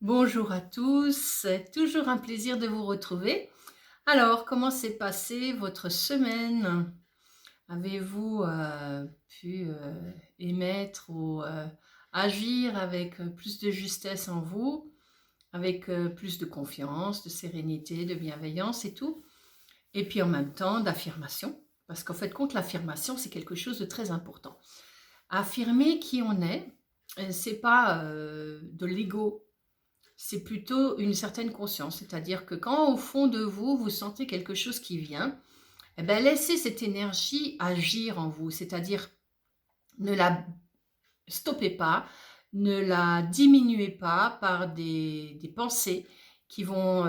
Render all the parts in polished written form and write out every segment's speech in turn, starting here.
Bonjour à tous, c'est toujours un plaisir de vous retrouver. Alors, comment s'est passée votre semaine? Avez-vous pu émettre ou agir avec plus de justesse en vous, avec plus de confiance, de sérénité, de bienveillance et tout? Et puis en même temps, d'affirmation, parce qu'en fait, compte l'affirmation, c'est quelque chose de très important. Affirmer qui on est, c'est pas de l'ego. C'est plutôt une certaine conscience, c'est-à-dire que quand au fond de vous, vous sentez quelque chose qui vient, eh ben, laissez cette énergie agir en vous, c'est-à-dire ne la stoppez pas, ne la diminuez pas par des pensées qui vont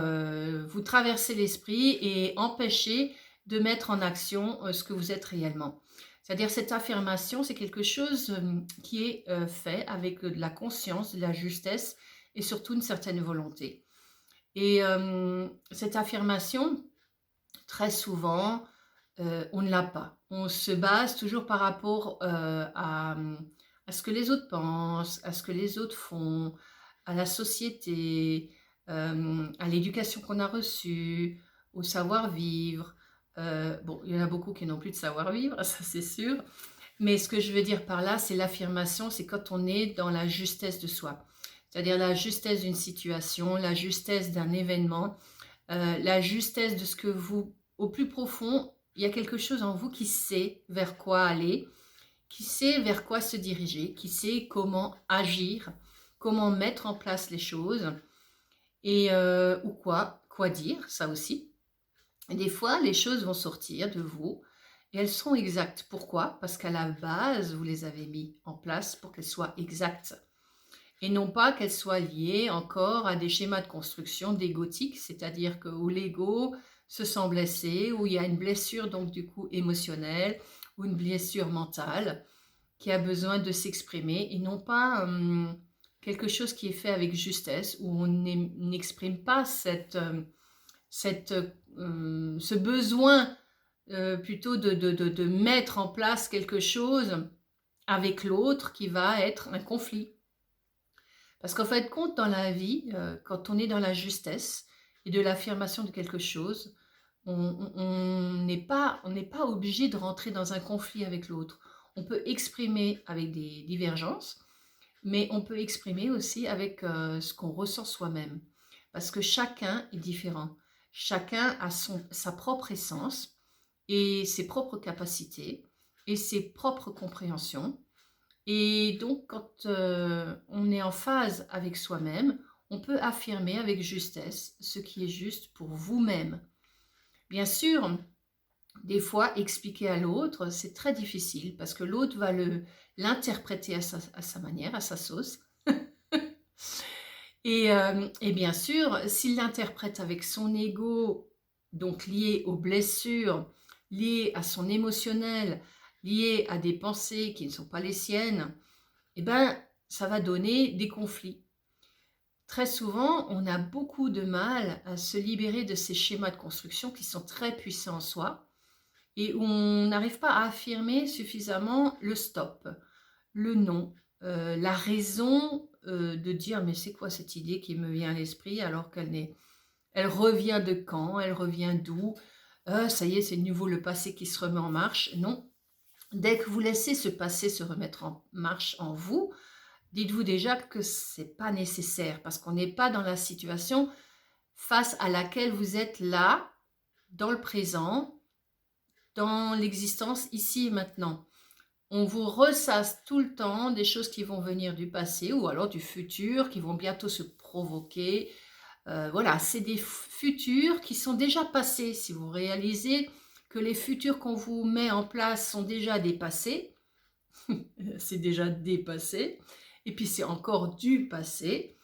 vous traverser l'esprit et empêcher de mettre en action ce que vous êtes réellement. C'est-à-dire cette affirmation, c'est quelque chose qui est fait avec de la conscience, de la justesse et surtout une certaine volonté. Et cette affirmation, très souvent, on ne l'a pas. On se base toujours par rapport, à ce que les autres pensent, à ce que les autres font, à la société, à l'éducation qu'on a reçue, au savoir-vivre. Bon, il y en a beaucoup qui n'ont plus de savoir-vivre, ça c'est sûr. Mais ce que je veux dire par là, c'est l'affirmation, c'est quand on est dans la justesse de soi. C'est-à-dire la justesse d'une situation, la justesse d'un événement, la justesse de ce que vous au plus profond, il y a quelque chose en vous qui sait vers quoi aller, qui sait vers quoi se diriger, qui sait comment agir, comment mettre en place les choses et ou quoi dire, ça aussi. Et des fois, les choses vont sortir de vous et elles seront exactes. Pourquoi? Parce qu'à la base, vous les avez mis en place pour qu'elles soient exactes et non pas qu'elles soient liées encore à des schémas de construction d'égotique, c'est-à-dire que où l'ego se sent blessé, où il y a une blessure donc du coup émotionnelle ou une blessure mentale qui a besoin de s'exprimer et non pas quelque chose qui est fait avec justesse, où on n'exprime pas ce besoin plutôt de mettre en place quelque chose avec l'autre qui va être un conflit. Parce qu'en fait, compte dans la vie, quand on est dans la justesse et de l'affirmation de quelque chose, on n'est pas obligé de rentrer dans un conflit avec l'autre. On peut exprimer avec des divergences, mais on peut exprimer aussi avec ce qu'on ressent soi-même. Parce que chacun est différent. Chacun a sa propre essence et ses propres capacités et ses propres compréhensions. Et donc, quand on est en phase avec soi-même, on peut affirmer avec justesse ce qui est juste pour vous-même. Bien sûr, des fois, expliquer à l'autre, c'est très difficile parce que l'autre va l'interpréter à sa manière, à sa sauce. Et bien sûr, s'il l'interprète avec son ego, donc lié aux blessures, lié à son émotionnel, lié à des pensées qui ne sont pas les siennes, eh ben, ça va donner des conflits. Très souvent, on a beaucoup de mal à se libérer de ces schémas de construction qui sont très puissants en soi et où on n'arrive pas à affirmer suffisamment le stop, le non, la raison de dire mais c'est quoi cette idée qui me vient à l'esprit alors elle revient de quand, elle revient d'où, ça y est, c'est de nouveau le passé qui se remet en marche. Non, dès que vous laissez ce passé se remettre en marche en vous, dites-vous déjà que c'est pas nécessaire parce qu'on n'est pas dans la situation face à laquelle vous êtes là, dans le présent, dans l'existence ici et maintenant. On vous ressasse tout le temps des choses qui vont venir du passé ou alors du futur, qui vont bientôt se provoquer. Voilà, c'est des futurs qui sont déjà passés. Si vous réalisez que les futurs qu'on vous met en place sont déjà dépassés, c'est déjà dépassé, et puis c'est encore du passé.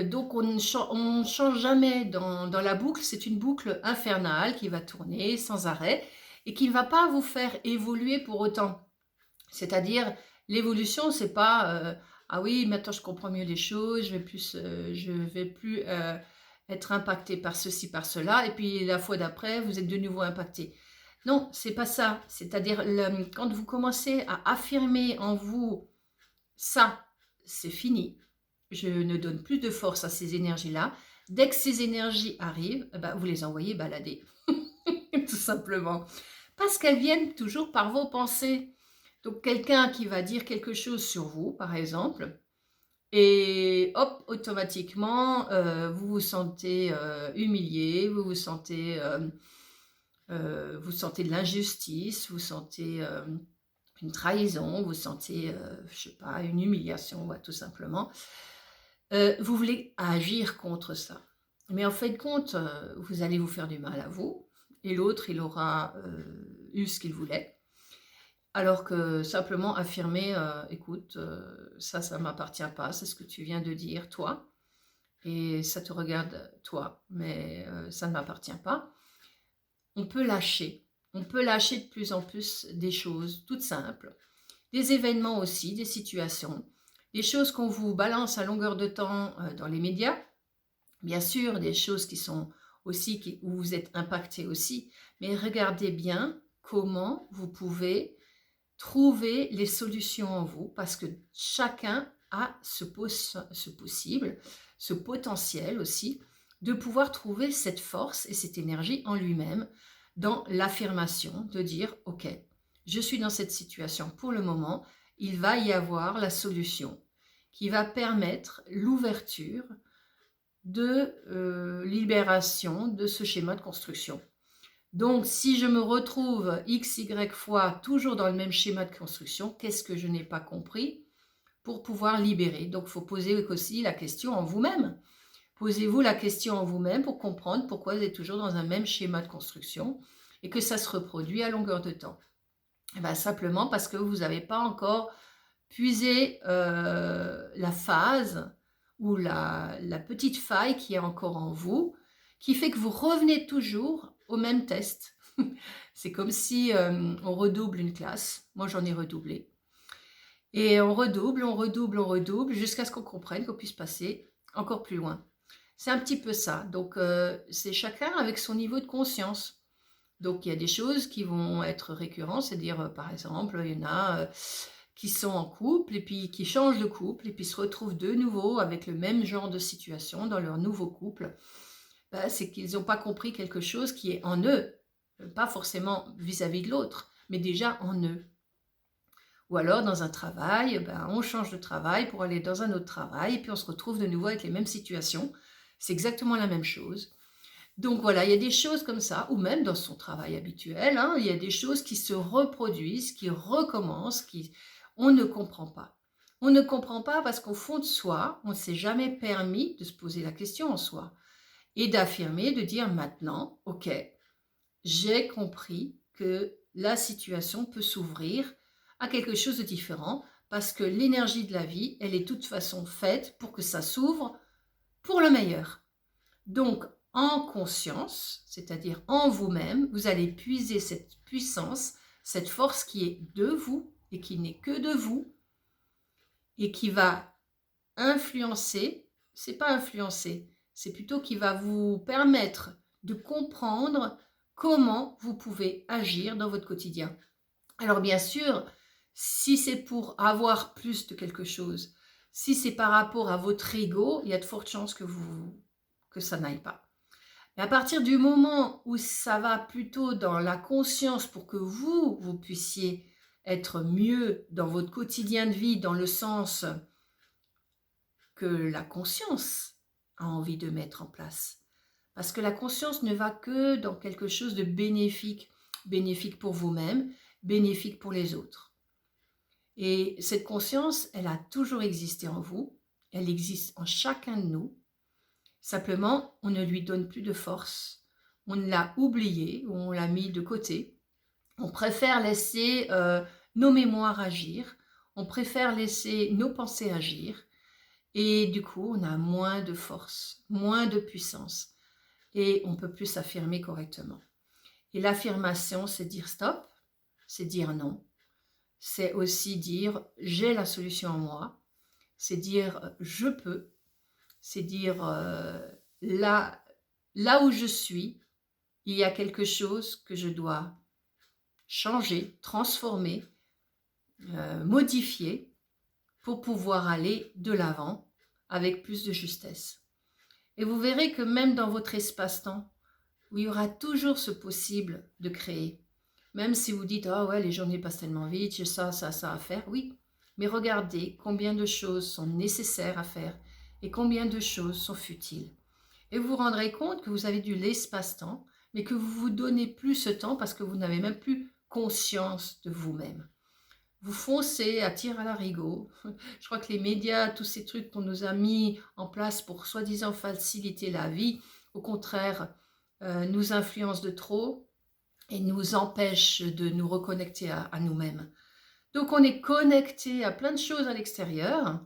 Donc on ne change jamais dans la boucle, c'est une boucle infernale qui va tourner sans arrêt et qui ne va pas vous faire évoluer pour autant. C'est-à-dire, l'évolution, c'est pas ah oui, maintenant je comprends mieux les choses, je vais plus être impacté par ceci, par cela, et puis la fois d'après, vous êtes de nouveau impacté. Non, c'est pas ça. C'est-à-dire, quand vous commencez à affirmer en vous ça, c'est fini. je ne donne plus de force à ces énergies-là. Dès que ces énergies arrivent, vous les envoyez balader, tout simplement. Parce qu'elles viennent toujours par vos pensées. Donc quelqu'un qui va dire quelque chose sur vous, par exemple, et hop, automatiquement, vous vous sentez humilié, vous sentez de l'injustice, vous sentez une trahison, vous sentez, je sais pas, une humiliation, ouais, tout simplement. Vous voulez agir contre ça. Mais en fin de compte, vous allez vous faire du mal à vous, et l'autre, il aura eu ce qu'il voulait. Alors que simplement affirmer, écoute, ça ne m'appartient pas, c'est ce que tu viens de dire, toi, et ça te regarde, toi, mais ça ne m'appartient pas. On peut lâcher. On peut lâcher de plus en plus des choses toutes simples, des événements aussi, des situations, des choses qu'on vous balance à longueur de temps dans les médias, bien sûr, des choses qui sont aussi, où vous êtes impacté aussi, mais regardez bien comment vous pouvez trouver les solutions en vous, parce que chacun a ce possible, ce potentiel aussi, de pouvoir trouver cette force et cette énergie en lui-même dans l'affirmation, de dire « Ok, je suis dans cette situation pour le moment, il va y avoir la solution qui va permettre l'ouverture de libération de ce schéma de construction. » Donc, si je me retrouve X, Y fois toujours dans le même schéma de construction, qu'est-ce que je n'ai pas compris pour pouvoir libérer? Donc, il faut poser aussi la question en vous-même. Posez-vous la question en vous-même pour comprendre pourquoi vous êtes toujours dans un même schéma de construction et que ça se reproduit à longueur de temps. Simplement parce que vous n'avez pas encore puisé la phase ou la petite faille qui est encore en vous, qui fait que vous revenez toujours au même test. C'est comme si on redouble une classe. Moi, j'en ai redoublé. Et on redouble, jusqu'à ce qu'on comprenne qu'on puisse passer encore plus loin. C'est un petit peu ça. Donc, c'est chacun avec son niveau de conscience. Donc, il y a des choses qui vont être récurrentes, c'est-à-dire, par exemple, il y en a qui sont en couple et puis qui changent de couple et puis se retrouvent de nouveau avec le même genre de situation dans leur nouveau couple. C'est qu'ils n'ont pas compris quelque chose qui est en eux, pas forcément vis-à-vis de l'autre, mais déjà en eux. Ou alors dans un travail, on change de travail pour aller dans un autre travail et puis on se retrouve de nouveau avec les mêmes situations. C'est exactement la même chose. Donc voilà, il y a des choses comme ça, ou même dans son travail habituel, il y a des choses qui se reproduisent, qui recommencent, on ne comprend pas. On ne comprend pas parce qu'au fond de soi, on ne s'est jamais permis de se poser la question en soi et d'affirmer, de dire maintenant, ok, j'ai compris que la situation peut s'ouvrir à quelque chose de différent parce que l'énergie de la vie, elle est de toute façon faite pour que ça s'ouvre pour le meilleur. Donc, en conscience, c'est-à-dire en vous-même, vous allez puiser cette puissance, cette force qui est de vous et qui n'est que de vous et qui va influencer, c'est pas influencer, c'est plutôt qui va vous permettre de comprendre comment vous pouvez agir dans votre quotidien. Alors bien sûr, si c'est pour avoir plus de quelque chose, si c'est par rapport à votre ego, il y a de fortes chances que ça n'aille pas. Mais à partir du moment où ça va plutôt dans la conscience pour que vous puissiez être mieux dans votre quotidien de vie, dans le sens que la conscience a envie de mettre en place. Parce que la conscience ne va que dans quelque chose de bénéfique, bénéfique pour vous-même, bénéfique pour les autres. Et cette conscience, elle a toujours existé en vous, elle existe en chacun de nous. Simplement, on ne lui donne plus de force, on l'a oublié, ou on l'a mis de côté. On préfère laisser nos mémoires agir, on préfère laisser nos pensées agir, et du coup, on a moins de force, moins de puissance, et on ne peut plus s'affirmer correctement. Et l'affirmation, c'est dire stop, c'est dire non, c'est aussi dire j'ai la solution en moi, c'est dire je peux, c'est dire là où je suis, il y a quelque chose que je dois changer, transformer, modifier pour pouvoir aller de l'avant avec plus de justesse. Et vous verrez que même dans votre espace-temps, où il y aura toujours ce possible de créer, même si vous dites « Ah ouais, les journées passent tellement vite, j'ai ça, ça, ça à faire », oui, mais regardez combien de choses sont nécessaires à faire et combien de choses sont futiles. Et vous vous rendrez compte que vous avez de l'espace-temps, mais que vous vous donnez plus ce temps parce que vous n'avez même plus conscience de vous-même. Vous foncez à tir à l'arigot. Je crois que les médias, tous ces trucs qu'on nous a mis en place pour soi-disant faciliter la vie, au contraire, nous influencent de trop et nous empêchent de nous reconnecter à nous-mêmes. Donc on est connecté à plein de choses à l'extérieur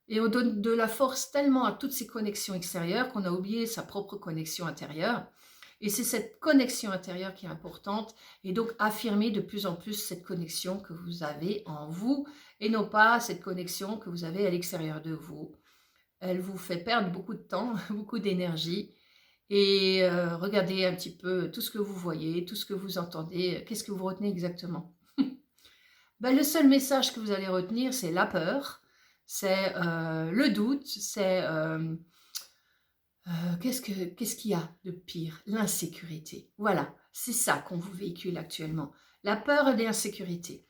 et on donne de la force tellement à toutes ces connexions extérieures qu'on a oublié sa propre connexion intérieure. Et c'est cette connexion intérieure qui est importante et donc affirmer de plus en plus cette connexion que vous avez en vous et non pas cette connexion que vous avez à l'extérieur de vous. Elle vous fait perdre beaucoup de temps, beaucoup d'énergie et regardez un petit peu tout ce que vous voyez, tout ce que vous entendez, qu'est-ce que vous retenez exactement? Ben, le seul message que vous allez retenir, c'est la peur, c'est le doute, c'est qu'est-ce qu'il y a de pire? L'insécurité. Voilà, c'est ça qu'on vous véhicule actuellement. La peur et l'insécurité.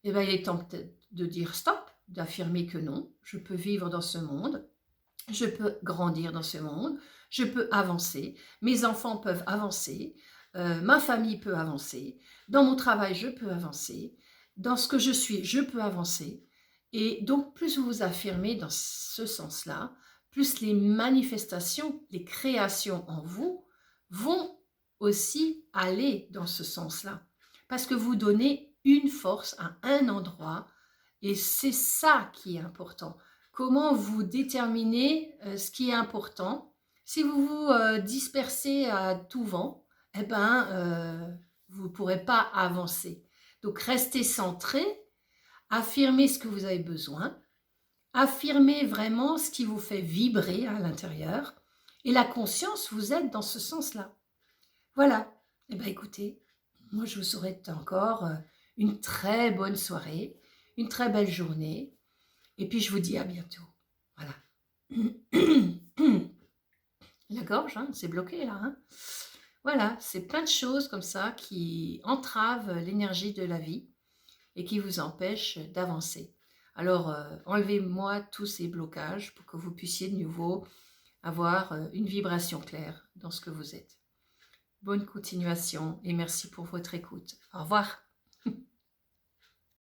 Eh bien, il est temps peut-être de dire stop, d'affirmer que non, je peux vivre dans ce monde, je peux grandir dans ce monde, je peux avancer, mes enfants peuvent avancer, ma famille peut avancer, dans mon travail, je peux avancer, dans ce que je suis, je peux avancer. Et donc, plus vous vous affirmez dans ce sens-là, plus les manifestations, les créations en vous vont aussi aller dans ce sens-là. Parce que vous donnez une force à un endroit et c'est ça qui est important. Comment vous déterminez ce qui est important. Si vous vous dispersez à tout vent, eh ben, vous ne pourrez pas avancer. Donc, restez centré, affirmez ce que vous avez besoin, affirmez vraiment ce qui vous fait vibrer à l'intérieur et la conscience vous aide dans ce sens-là. Voilà. Eh bien, écoutez, moi, je vous souhaite encore une très bonne soirée, une très belle journée et puis je vous dis à bientôt. Voilà. La gorge, hein, c'est bloqué là. Hein. Voilà, c'est plein de choses comme ça qui entravent l'énergie de la vie et qui vous empêchent d'avancer. Alors, enlevez-moi tous ces blocages pour que vous puissiez de nouveau avoir une vibration claire dans ce que vous êtes. Bonne continuation et merci pour votre écoute. Au revoir.